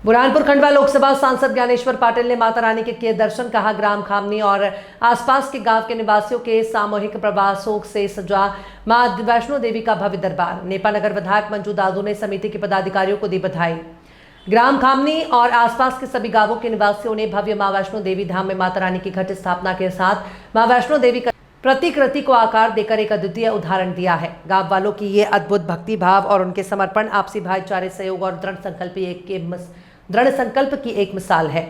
बुरहानपुर खंडवा लोकसभा सांसद ज्ञानेश्वर पाटिल ने माता रानी के किए दर्शन। कहा, ग्राम खामनी और आसपास के गांव के निवासियों के सामूहिक प्रवासों से सजा मां वैष्णो देवी का भव्य दरबार। नेपा नगर विधायक मंजू दादू ने समिति के पदाधिकारियों को दी बधाई। ग्राम खामनी और आसपास के सभी गांवों के निवासियों ने भव्य मां वैष्णो देवी धाम में माता रानी की घट स्थापना के साथ मां वैष्णो देवी का प्रतिकृति को आकार देकर एक अद्वितीय उदाहरण दिया है। गांव वालों की ये अद्भुत भक्ति भाव और उनके समर्पण आपसी भाईचारे, सहयोग और दृढ़ संकल्प की एक मिसाल है।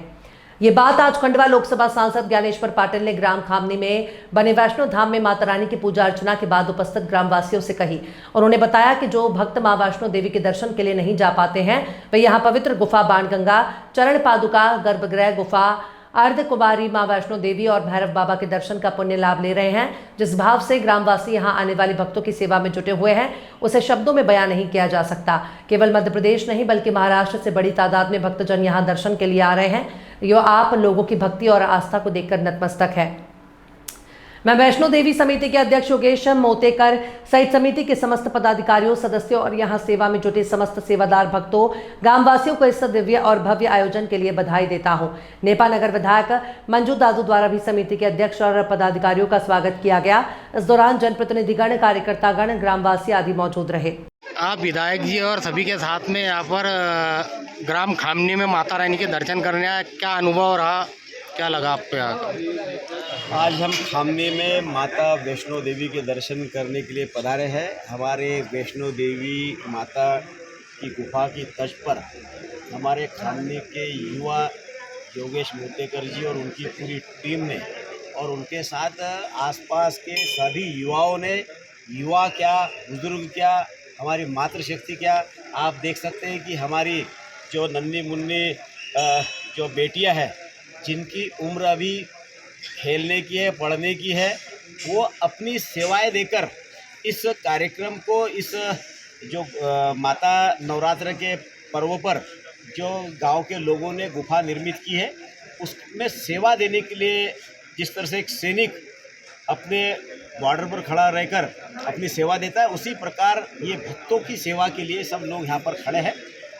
ये बात आज खंडवा लोकसभा सांसद ज्ञानेश्वर पाटिल ने ग्राम खामनी में बने वैष्णो धाम में माता रानी की पूजा अर्चना के बाद उपस्थित ग्रामवासियों से कही। उन्होंने बताया कि जो भक्त मां वैष्णो देवी के दर्शन के लिए नहीं जा पाते हैं, वे यहाँ पवित्र गुफा बाणगंगा, चरण पादुका, गर्भगृह गुफा, अर्ध कुमारी मां वैष्णो देवी और भैरव बाबा के दर्शन का पुण्य लाभ ले रहे हैं। जिस भाव से ग्रामवासी यहां आने वाले भक्तों की सेवा में जुटे हुए हैं, उसे शब्दों में बयां नहीं किया जा सकता। केवल मध्य प्रदेश नहीं बल्कि महाराष्ट्र से बड़ी तादाद में भक्तजन यहां दर्शन के लिए आ रहे हैं। यो आप लोगों की भक्ति और आस्था को देखकर नतमस्तक है। मैं वैष्णो देवी समिति के अध्यक्ष योगेश मोतेकर सहित समिति के समस्त पदाधिकारियों, सदस्यों और यहां सेवा में जुटे समस्त सेवादार भक्तों, ग्रामवासियों को इस दिव्य और भव्य आयोजन के लिए बधाई देता हूं। नेपा नगर विधायक मंजू दादू द्वारा भी समिति के अध्यक्ष और पदाधिकारियों का स्वागत किया गया। इस दौरान जनप्रतिनिधिगण, कार्यकर्तागण, ग्रामवासी आदि मौजूद रहे। आप विधायक जी और सभी के साथ में यहाँ पर ग्राम खामनी में माता रानी के दर्शन करने आए, क्या अनुभव रहा, क्या लगा आपको यहाँ? आज हम खामनी में माता वैष्णो देवी के दर्शन करने के लिए पधारे हैं। हमारे वैष्णो देवी माता की गुफा की तर्ज पर हमारे खामनी के युवा योगेश मोतेकर जी और उनकी पूरी टीम ने और उनके साथ आसपास के सभी युवाओं ने, युवा क्या, बुजुर्ग क्या, हमारी मातृशक्ति क्या, आप देख सकते हैं कि हमारी जो नन्ही मुन्नी जो बेटियां हैं, जिनकी उम्र अभी खेलने की है, पढ़ने की है, वो अपनी सेवाएं देकर इस कार्यक्रम को, इस जो माता नवरात्र के पर्व पर जो गांव के लोगों ने गुफा निर्मित की है, उसमें सेवा देने के लिए जिस तरह से एक सैनिक अपने बॉर्डर पर खड़ा रहकर अपनी सेवा देता है, उसी प्रकार ये भक्तों की सेवा के लिए सब लोग यहाँ पर खड़े हैं।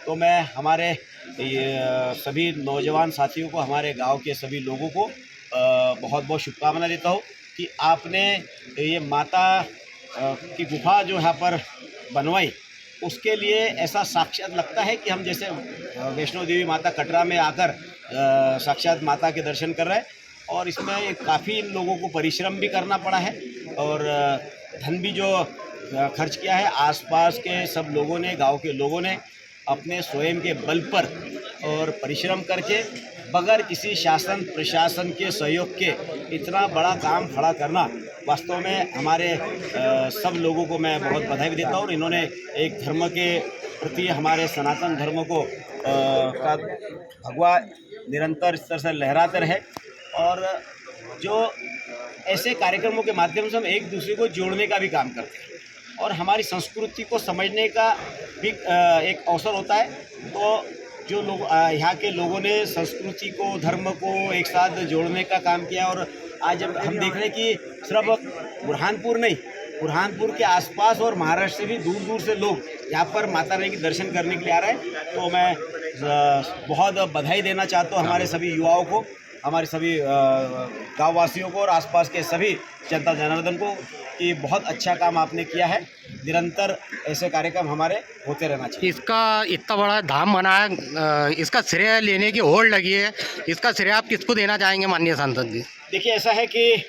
तो मैं हमारे सभी नौजवान साथियों को, हमारे गांव के सभी लोगों को बहुत बहुत शुभकामना देता हूँ कि आपने ये माता की गुफा जो यहाँ पर बनवाई, उसके लिए ऐसा साक्षात लगता है कि हम जैसे वैष्णो देवी माता कटरा में आकर साक्षात माता के दर्शन कर रहे हैं। और इसमें काफ़ी लोगों को परिश्रम भी करना पड़ा है और धन भी जो खर्च किया है, आसपास के सब लोगों ने, गांव के लोगों ने अपने स्वयं के बल पर और परिश्रम करके बगैर किसी शासन प्रशासन के सहयोग के इतना बड़ा काम खड़ा करना, वास्तव में हमारे सब लोगों को मैं बहुत बधाई भी देता हूँ। और इन्होंने एक धर्म के प्रति, हमारे सनातन धर्म को का भगवा निरंतर इस तरह से लहराते रहे। और जो ऐसे कार्यक्रमों के माध्यम से हम एक दूसरे को जोड़ने का भी काम करते हैं और हमारी संस्कृति को समझने का भी एक अवसर होता है। तो जो लोग यहाँ के लोगों ने संस्कृति को, धर्म को एक साथ जोड़ने का काम किया। और आज हम देख रहे हैं कि सिर्फ बुरहानपुर नहीं, बुरहानपुर के आसपास और महाराष्ट्र से भी दूर दूर से लोग यहाँ पर माता रानी के दर्शन करने के लिए आ रहे हैं। तो मैं बहुत बधाई देना चाहता हूँ हमारे सभी युवाओं को, हमारे सभी गाँव वासियों को और आसपास के सभी जनता जनार्दन को कि बहुत अच्छा काम आपने किया है। निरंतर ऐसे कार्यक्रम हमारे होते रहना चाहिए। इसका इतना बड़ा धाम बना है, इसका श्रेय लेने की होड़ लगी है, इसका श्रेय आप किसको देना चाहेंगे माननीय सांसद जी? देखिए, ऐसा है कि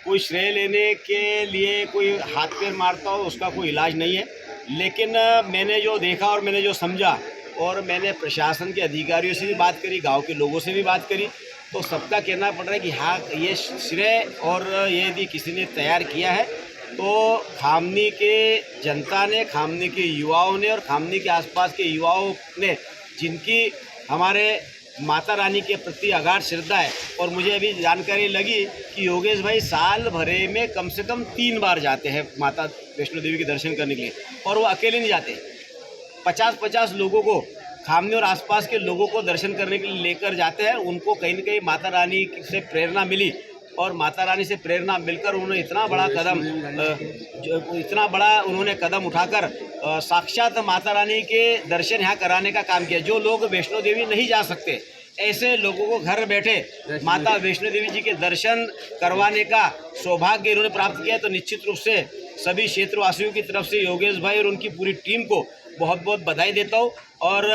कोई श्रेय लेने के लिए कोई हाथ पैर मारता हो, उसका कोई इलाज नहीं है। लेकिन मैंने जो देखा और मैंने जो समझा, और मैंने प्रशासन के अधिकारियों से भी बात करी, गांव के लोगों से भी बात करी, तो सबका कहना पड़ रहा है कि हाँ, ये श्रेय और ये यदि किसी ने तैयार किया है तो खामनी के जनता ने, खामनी के युवाओं ने और खामनी के आसपास के युवाओं ने, जिनकी हमारे माता रानी के प्रति अगाध श्रद्धा है। और मुझे अभी जानकारी लगी कि योगेश भाई साल भरे में कम से कम 3 बार जाते हैं माता वैष्णो देवी के दर्शन करने के लिए, और वो अकेले नहीं जाते, 50-50 लोगों को, खामनी और आसपास के लोगों को दर्शन करने के लिए लेकर जाते हैं। उनको कहीं न कहीं माता रानी से प्रेरणा मिली और माता रानी से प्रेरणा मिलकर उन्होंने इतना बड़ा कदम उठाकर साक्षात माता रानी के दर्शन यहाँ कराने का काम किया। जो लोग वैष्णो देवी नहीं जा सकते, ऐसे लोगों को घर बैठे माता वैष्णो देवी जी के दर्शन करवाने का सौभाग्य इन्होंने प्राप्त किया। तो निश्चित रूप से सभी क्षेत्रवासियों की तरफ से योगेश भाई और उनकी पूरी टीम को बहुत बहुत बधाई देता हूँ। और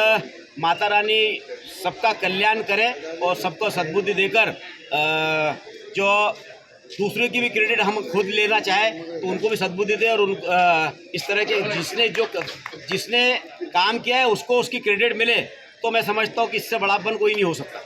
माता रानी सबका कल्याण करे और सबको सद्बुद्धि देकर जो दूसरे की भी क्रेडिट हम खुद लेना चाहे तो उनको भी सद्बुद्धि दे, और इस तरह के जिसने काम किया है उसको उसकी क्रेडिट मिले, तो मैं समझता हूँ कि इससे बड़ापन कोई नहीं हो सकता।